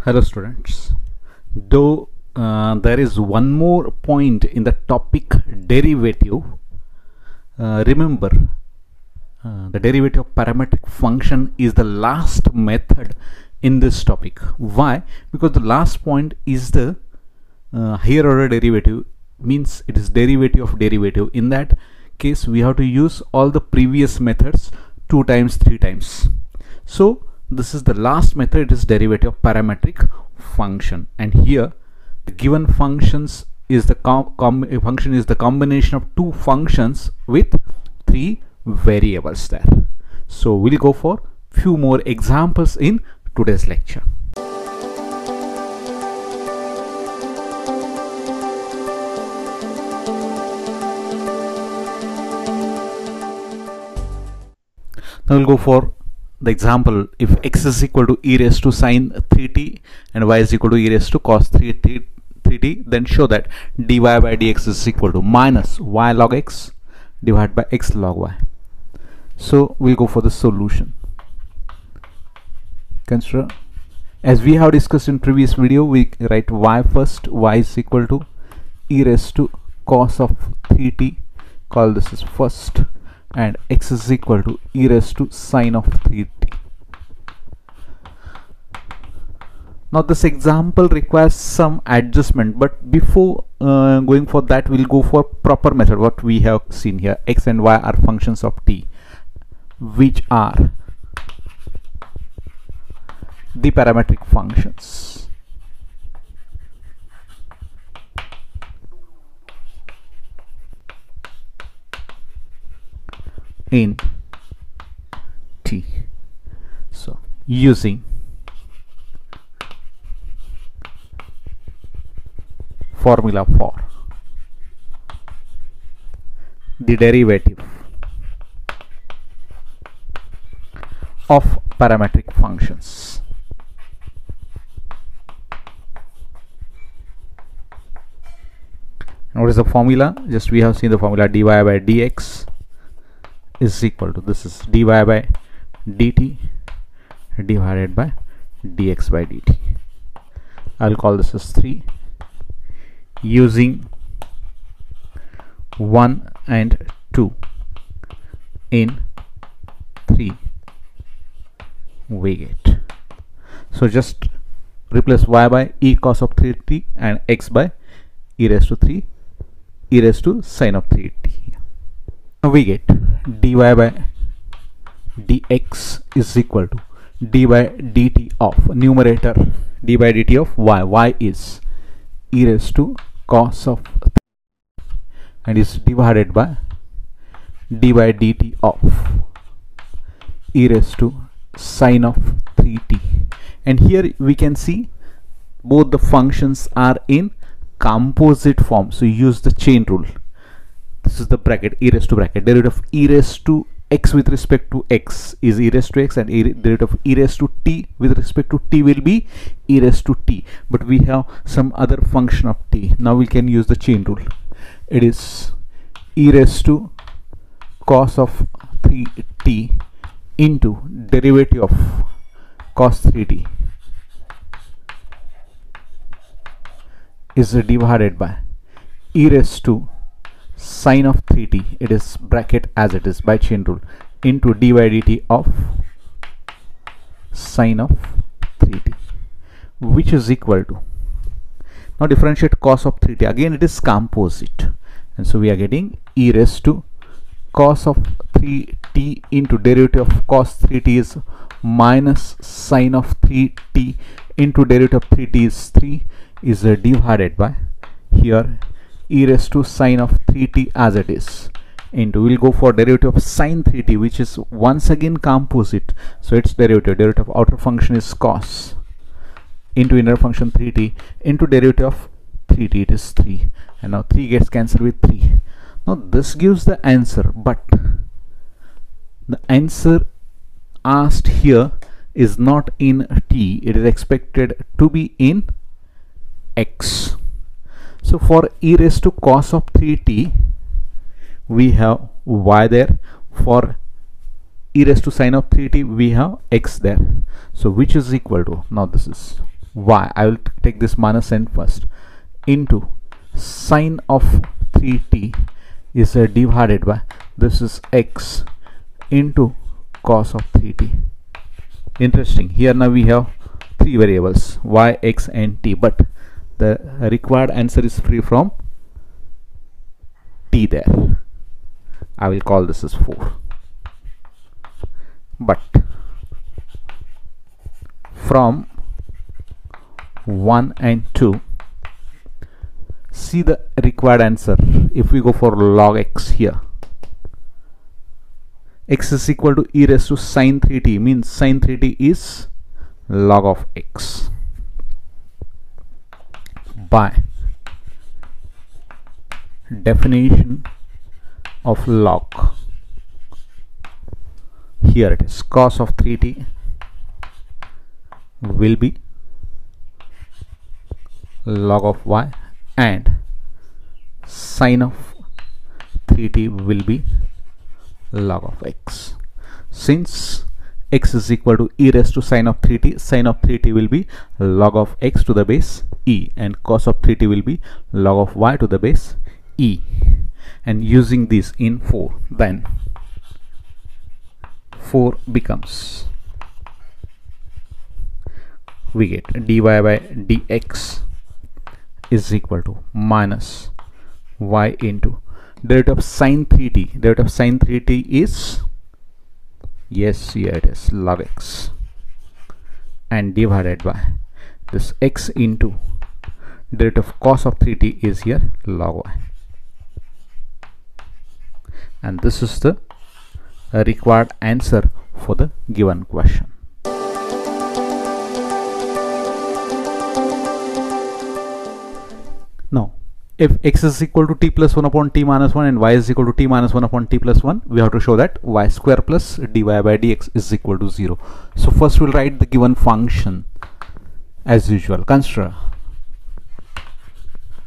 Hello students. Though there is one more point in the topic derivative, remember the derivative of parametric function is the last method in this topic. Why? Because the last point is the higher order derivative, means it is derivative of derivative. In that case we have to use all the previous methods 2 times 3 times. So this is the last method, it is derivative of parametric function, and here the given functions is the function is the combination of two functions with 3 variables there. So we'll go for few more examples in today's lecture. Now we'll go for the example. If x is equal to e raised to sine 3t and y is equal to e raised to cos 3t, then show that dy by dx is equal to minus y log x divided by x log y. So we'll go for the solution. Consider, as we have discussed in previous video, we write y first. Y is equal to e raised to cos of 3t, call this as first, and x is equal to e raised to sine of 3t. Now this example requires some adjustment, but before going for that, we'll go for proper method. What we have seen here, x and y are functions of t, which are the parametric functions. In t. So using formula for the derivative of parametric functions, and what is the formula? Just we have seen the formula, dy by dx is equal to, this is dy by dt divided by dx by dt. I'll call this as 3, using 1 and 2 in 3 we get. So just replace y by e cos of 3t and x by e raised to 3 e raised to sine of 3t. Now we get dy by dx is equal to d by dt of numerator, d by dt of y. Y is e raised to cos of 3 and is divided by d by dt of e raised to sine of 3t. And here we can see both the functions are in composite form, so use the chain rule. This is the bracket, e raised to bracket, derivative of e raised to x with respect to x is e raised to x, and derivative of e raised to t with respect to t will be e raised to t. But we have some other function of t. Now we can use the chain rule. It is e raised to cos of 3t into derivative of cos 3t is divided by e raised to sine of 3t, it is bracket as it is by chain rule, into d by dt of sine of 3t, which is equal to, now differentiate cos of 3t, again it is composite, and so we are getting e raised to cos of 3t into derivative of cos 3t is minus sine of 3t into derivative of 3t is 3 is divided by here e raised to sine of 3t as it is into, we'll go for derivative of sine 3t, which is once again composite, so its derivative of outer function is cos into inner function 3t into derivative of 3t, it is 3, and now 3 gets cancelled with 3. Now this gives the answer, but the answer asked here is not in t, it is expected to be in x. So for e raised to cos of 3t we have y there, for e raised to sine of 3t we have x there, so which is equal to, now this is y, I will take this minus sign first, into sine of 3t is divided by, this is x into cos of 3t. Interesting. Here now we have three variables, y, x and t, but the required answer is free from t there. I will call this as 4. But from 1 and 2, see the required answer. If we go for log x here, x is equal to e raised to sine 3t, means sine 3t is log of x, by definition of log. Here it is, cos of 3t will be log of y and sine of 3t will be log of x. Since x is equal to e raised to sine of 3t, sine of 3t will be log of x to the base e, and cos of 3t will be log of y to the base e. And using this in 4, then 4 becomes, we get dy by dx is equal to minus y into derivative of sine 3t. Derivative of sine 3t is, yes, here it is, log x, and divided by this x into derivative of cos of 3t is here log y. And this is the required answer for the given question. Now, if x is equal to t plus 1 upon t minus 1 and y is equal to t minus 1 upon t plus 1, we have to show that y square plus dy by dx is equal to 0. So first we'll write the given function as usual. Consider,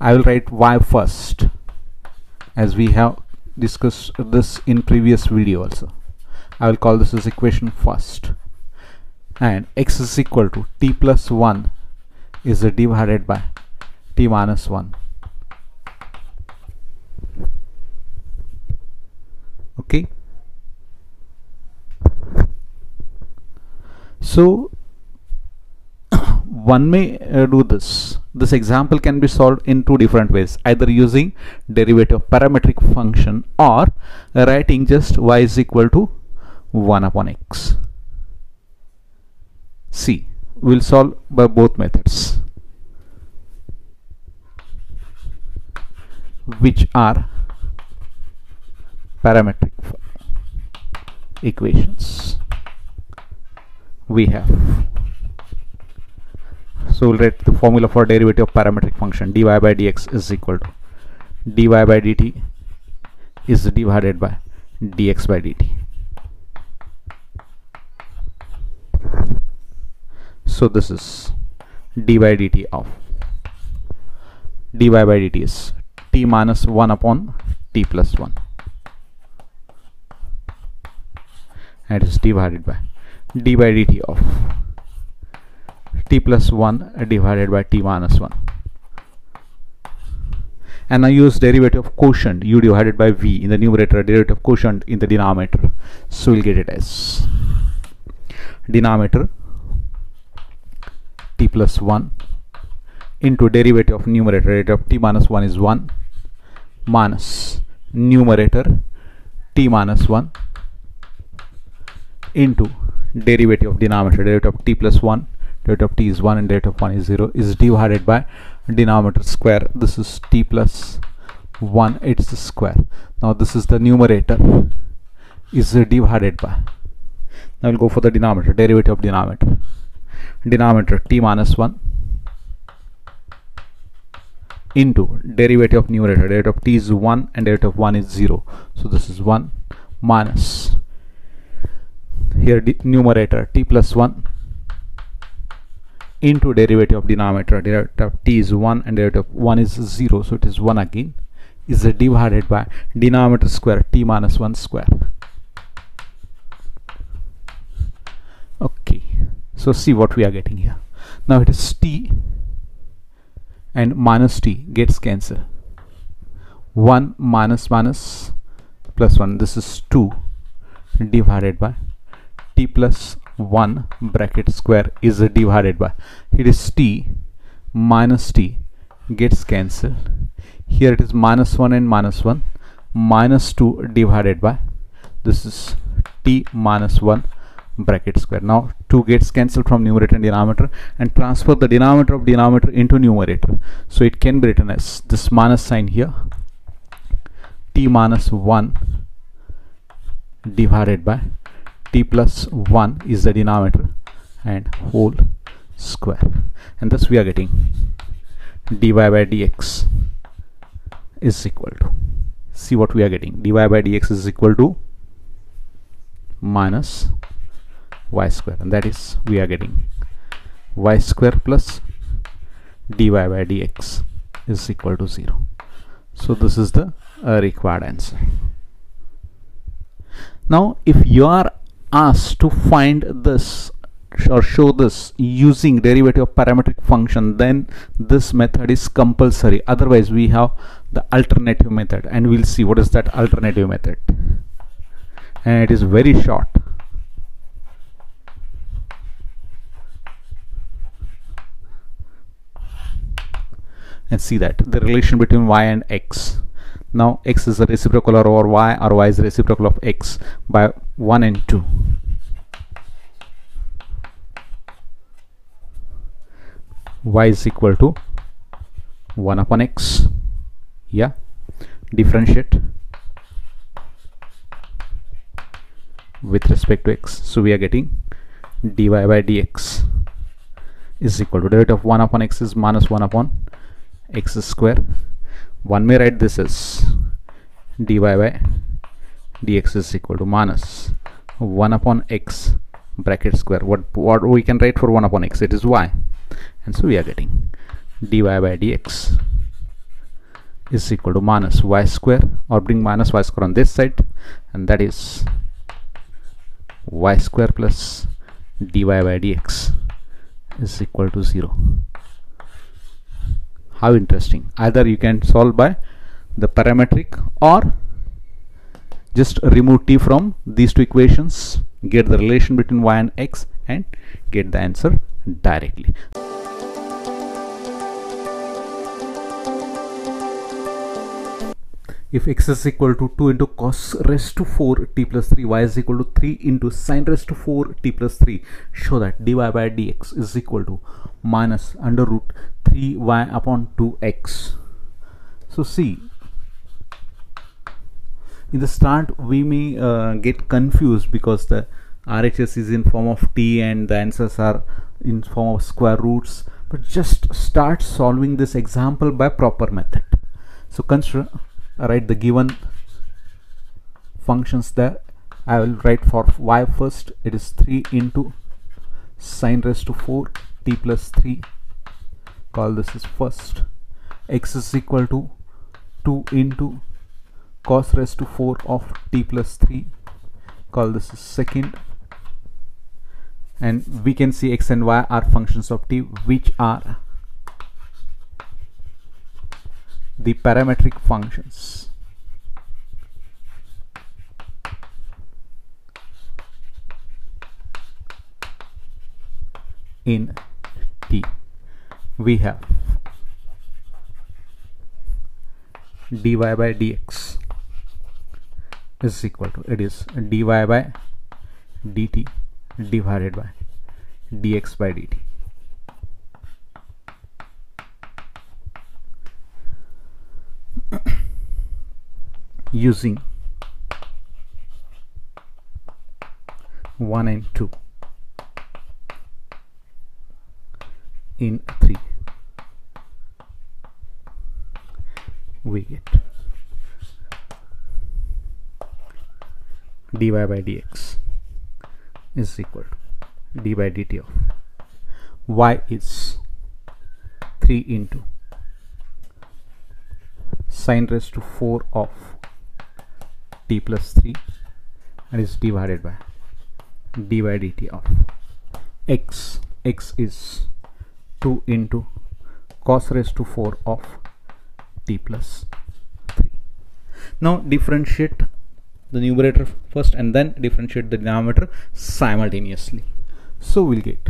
I will write y first, as we have discussed this in previous video also. I will call this as equation first, and x is equal to t plus 1 is divided by t minus 1. Okay, so one may do this. This example can be solved in two different ways, either using derivative parametric function or writing just y is equal to 1 upon x. See, we'll solve by both methods, which are parametric equations we have. So we'll write the formula for derivative of parametric function. Dy by dx is equal to dy by dt is divided by dx by dt. So this is dy by dt of dy by dt is t minus 1 upon t plus 1, and it is divided by d by dt of t plus 1 divided by t minus 1. And I use derivative of quotient, u divided by v in the numerator, derivative of quotient in the denominator. So we'll get it as denominator t plus 1 into derivative of numerator, derivative of t minus 1 is 1, minus numerator t minus 1 into derivative of denominator, derivative of t plus 1, derivative of t is 1 and derivative of 1 is 0, is divided by denominator square. This is t plus 1, it's the square. Now this is the numerator, is divided by, now we'll go for the denominator, derivative of denominator, denominator t minus 1 into derivative of numerator, derivative of t is 1 and derivative of 1 is 0, so this is 1, minus here numerator t plus 1 into derivative of denominator, derivative of t is 1 and derivative of 1 is 0, so it is 1 again, is divided by denominator square t minus 1 square. Okay, so see what we are getting here. Now it is t and minus t gets cancelled. 1 minus minus plus 1, this is 2 divided by t plus 1 bracket square is divided by, it is t minus t gets cancelled. Here it is minus 1 and minus 1, minus 2 divided by, this is t minus 1 bracket square. Now 2 gets cancelled from numerator and denominator and transfer the denominator of denominator into numerator. So it can be written as this minus sign here, t minus 1 divided by t plus 1 is the denominator and whole square, and thus we are getting dy by dx is equal to, see what we are getting, dy by dx is equal to minus y square, and that is we are getting y square plus dy by dx is equal to 0. So this is the required answer. Now if you are asked to find this or show this using derivative of parametric function, then this method is compulsory. Otherwise we have the alternative method, and we'll see what is that alternative method, and it is very short. And see that the relation between y and x. Now x is a reciprocal over y, or y is a reciprocal of x by 1 and 2. Y is equal to 1 upon x. Yeah, differentiate with respect to x. So we are getting dy by dx is equal to, derivative of 1 upon x is minus 1 upon x square. One may write this as dy by dx is equal to minus 1 upon x bracket square. What we can write for 1 upon x? It is y, and so we are getting dy by dx is equal to minus y square, or bring minus y square on this side, and that is y square plus dy by dx is equal to 0. How interesting. Either you can solve by the parametric or just remove t from these two equations, get the relation between y and x, and get the answer directly. If x is equal to 2 into cos raised to 4 t plus 3, y is equal to 3 into sin raised to 4 t plus 3, show that dy by dx is equal to minus under root 3y upon 2x. So see, in the start we may get confused because the RHS is in form of t and the answers are in form of square roots, but just start solving this example by proper method. So consider, write the given functions there. I will write for y first, it is 3 into sin raised to 4 t plus 3, call this is first. X is equal to 2 into cos raised to 4 of t plus 3, call this is second. And we can see x and y are functions of t, which are the parametric functions. In t we have dy by dx is equal to, it is dy by dt divided by dx by dt. Using 1 and 2 in 3, we get dy by dx is equal to d by dt of y is 3 into sin raised to 4 of t plus 3, and is divided by d by dt of x. X is 2 into cos raised to 4 of t plus 3. Now differentiate the numerator first and then differentiate the denominator simultaneously. So we'll get,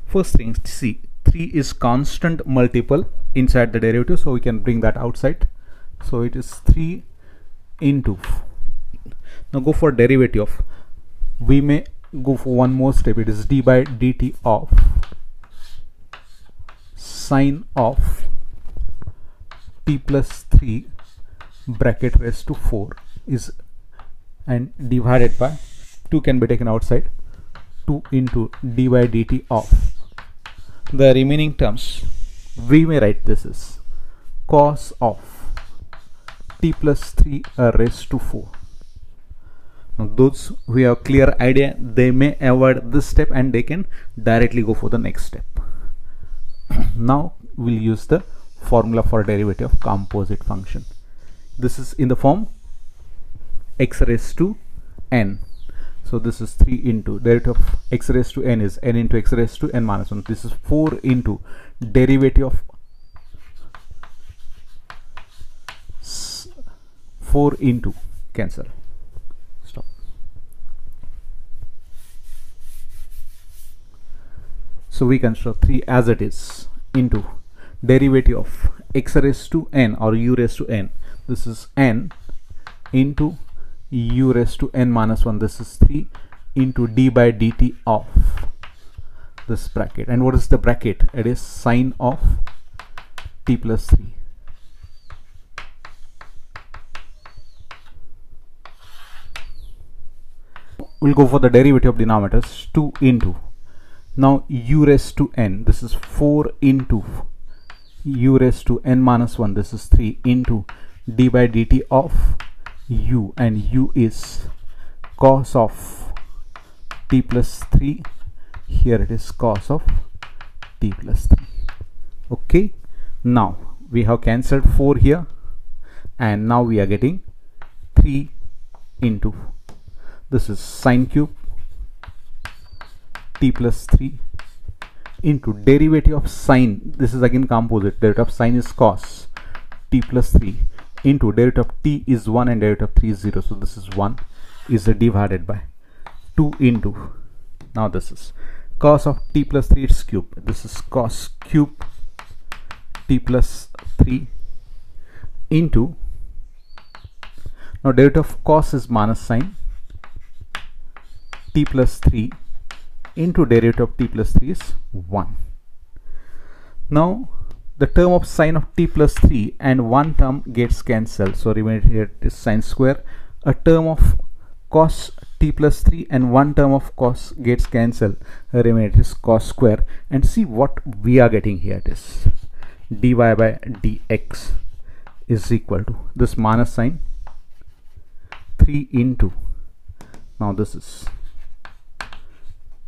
first thing, see, 3 is constant multiple inside the derivative, so we can bring that outside. So it is 3 into, now go for derivative of, we may go for one more step, it is d by dt of sine of t plus 3 bracket raised to 4 is, and divided by 2 can be taken outside, 2 into d by dt of the remaining terms, we may write this as cos of t plus 3 raised to 4. Now those who have clear idea, they may avoid this step and they can directly go for the next step. Now we'll use the formula for derivative of composite function. This is in the form x raised to n. So this is 3 into derivative of x raised to n is n into x raised to n minus 1. This is 4 into derivative of 4 into, cancel, stop. So we construct 3 as it is into derivative of x raised to n or u raised to n. This is n into u raised to n minus 1. This is 3 into d by dt of this bracket. And what is the bracket? It is sine of t plus 3. We'll go for the derivative of denominators, 2 into, now u raised to n, this is 4 into u raised to n minus 1, this is 3 into d by dt of u, and u is cos of t plus 3, here it is cos of t plus 3. Okay, now we have cancelled 4 here, and now we are getting 3 into, this is sine cube t plus 3 into derivative of sine, this is again composite, derivative of sine is cos t plus 3 into derivative of t is 1 and derivative of 3 is 0, so this is 1, is divided by 2 into, now this is cos of t plus 3, it's cube, this is cos cube t plus 3 into, now derivative of cos is minus sine t plus 3 into derivative of t plus 3 is 1. Now the term of sine of t plus 3 and one term gets cancelled, so remaining here is sine square. A term of cos t plus 3 and one term of cos gets cancelled, remaining is cos square. And see what we are getting here, it is dy by dx is equal to this minus sign 3 into, now this is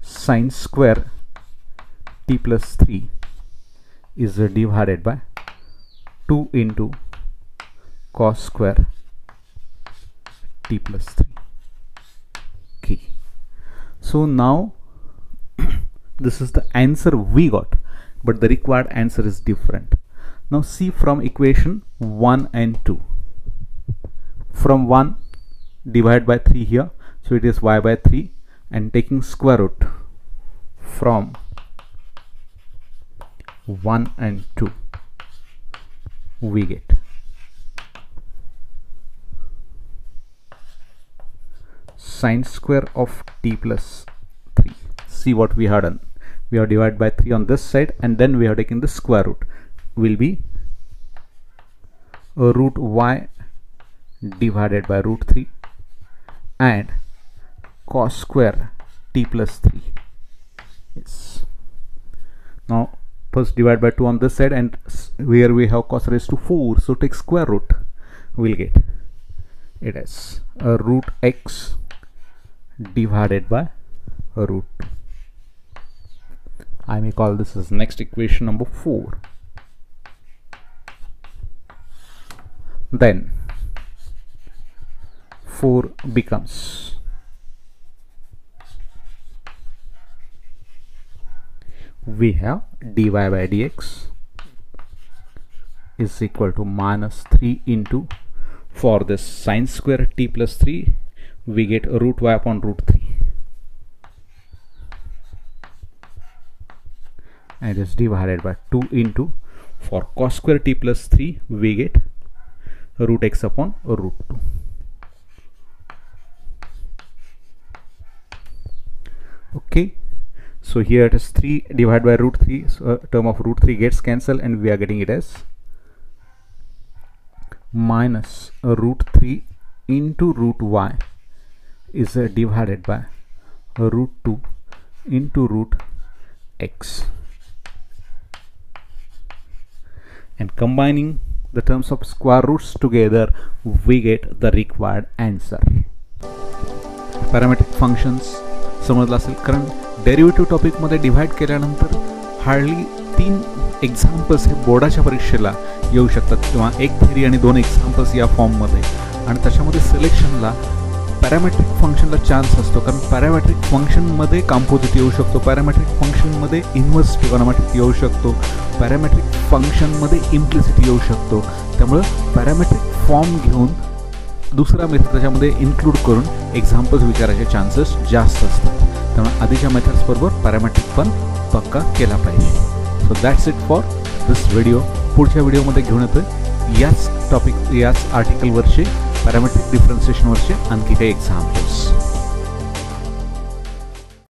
sine square t plus 3 is divided by 2 into cos square t plus 3. Okay, so now this is the answer we got, but the required answer is different. Now see from equation 1 and 2, from 1 divide by 3 here, so it is y by 3, and taking square root from 1 and 2, we get sine square of t plus 3. See what we had done, we have divided by 3 on this side, and then we have taken the square root, will be root y divided by root 3 and cos square t plus 3. Yes. Now first divide by 2 on this side, and here we have cos raised to 4, so take square root, we'll get it as root x divided by root 2. I may call this as next equation number 4. Then 4 becomes we have dy by dx is equal to minus 3 into, for this sine square t plus 3 we get root y upon root 3, and it is divided by 2 into, for cos square t plus 3 we get root x upon root 2. Okay, so here it is 3 divided by root 3, so term of root 3 gets cancelled and we are getting it as minus root 3 into root y is divided by root 2 into root x, and combining the terms of square roots together we get the required answer. Parametric functions समजलं असेल, कारण derivative टॉपिकमध्ये divide केल्यानंतर hardly 3 examples हे बोर्डाच्या परीक्षेला येऊ शकतात, किंवा एक थेरी आणि 2 एक्झाम्पल्स या फॉर्ममध्ये, आणि त्याच्यामध्ये सिलेक्शनला पॅरामेट्रिक फंक्शनला चान्स असतो, कारण पॅरामेट्रिक फंक्शनमध्ये कॉम्पोजिट येऊ शकतो, पॅरामेट्रिक फंक्शनमध्ये इन्व्हर्स ट्रिगोनोमेट्रिक येऊ शकतो, पॅरामेट्रिक फंक्शनमध्ये इम्प्लिसिट येऊ शकतो. त्यामुळं पॅरामेट्रिक फॉर्म घेऊन दुसरा मेथड त्याच्यामध्ये इन्क्लूड करून एक्झाम्पल्स विचारायचे चान्सेस जास्त असतात. त्यामुळे आधीच्या मेथड्सबरोबर पॅरामेट्रिक पण पक्का केला पाहिजे. So that's it for this video. पुढच्या व्हिडिओमध्ये घेऊन येतोय याच टॉपिक, याच आर्टिकलवरचे पॅरामेट्रिक डिफरन्शिएशनवरचे आणखी काही एक्झाम्पल्स.